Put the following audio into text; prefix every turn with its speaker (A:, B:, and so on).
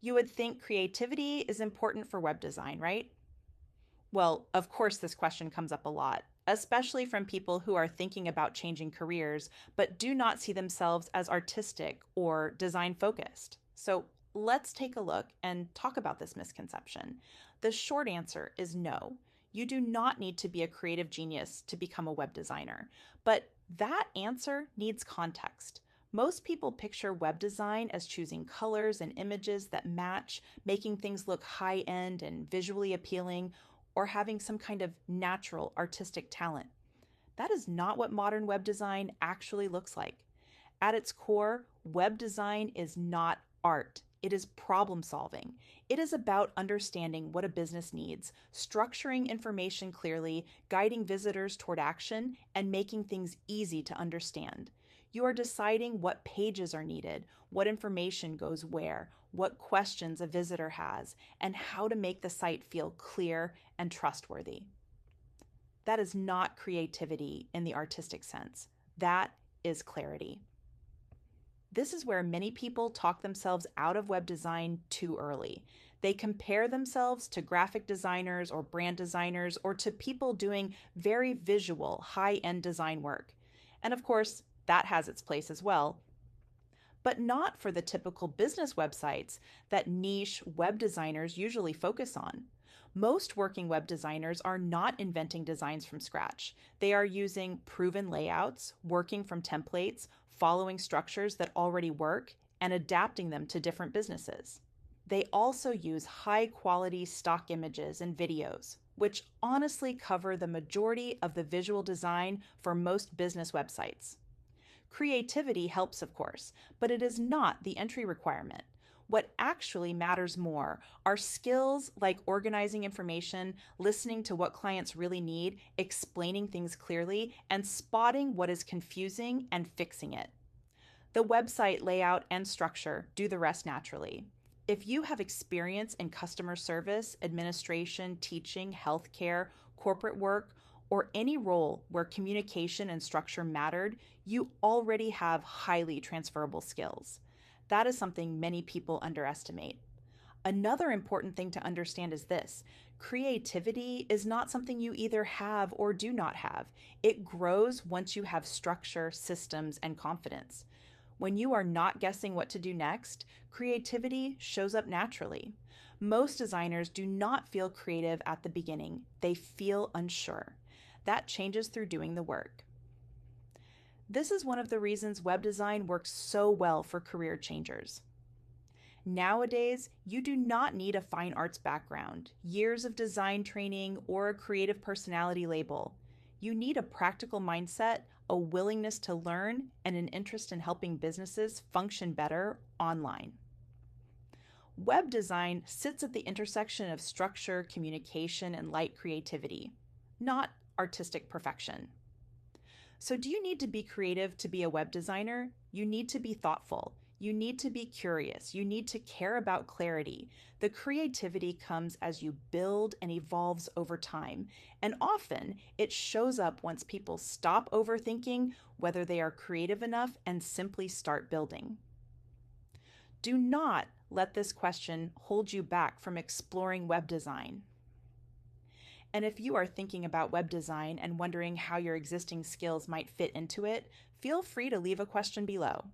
A: You would think creativity is important for web design, right? Well, of course, this question comes up a lot, especially from people who are thinking about changing careers but do not see themselves as artistic or design focused. So let's take a look and talk about this misconception. The short answer is no. You do not need to be a creative genius to become a web designer, but that answer needs context. Most people picture web design as choosing colors and images that match, making things look high end and visually appealing, or having some kind of natural artistic talent. That is not what modern web design actually looks like. At its core, web design is not art. It is problem solving. It is about understanding what a business needs, structuring information clearly, guiding visitors toward action, and making things easy to understand. You are deciding what pages are needed, what information goes where, what questions a visitor has, and how to make the site feel clear and trustworthy. That is not creativity in the artistic sense. That is clarity. This is where many people talk themselves out of web design too early. They compare themselves to graphic designers or brand designers or to people doing very visual, high end design work. And of course, that has its place as well, but not for the typical business websites that niche web designers usually focus on. Most working web designers are not inventing designs from scratch. They are using proven layouts, working from templates, following structures that already work, and adapting them to different businesses. They also use high quality stock images and videos, which honestly cover the majority of the visual design for most business websites. Creativity helps, of course, but it is not the entry requirement. What actually matters more are skills like organizing information, listening to what clients really need, explaining things clearly, and spotting what is confusing and fixing it. The website layout and structure do the rest naturally. If you have experience in customer service, administration, teaching, healthcare, corporate work, or any role where communication and structure mattered, you already have highly transferable skills. That is something many people underestimate. Another important thing to understand is this: creativity is not something you either have or do not have. It grows once you have structure, systems, and confidence. When you are not guessing what to do next, creativity shows up naturally. Most designers do not feel creative at the beginning, they feel unsure. That changes through doing the work. This is one of the reasons web design works so well for career changers. Nowadays, you do not need a fine arts background, years of design training, or a creative personality label. You need a practical mindset, a willingness to learn, and an interest in helping businesses function better online. Web design sits at the intersection of structure, communication, and light creativity, not artistic perfection. So, do you need to be creative to be a web designer? You need to be thoughtful. You need to be curious. You need to care about clarity. The creativity comes as you build and evolves over time. And often it shows up once people stop overthinking whether they are creative enough and simply start building. Do not let this question hold you back from exploring web design. And if you are thinking about web design and wondering how your existing skills might fit into it, feel free to leave a question below.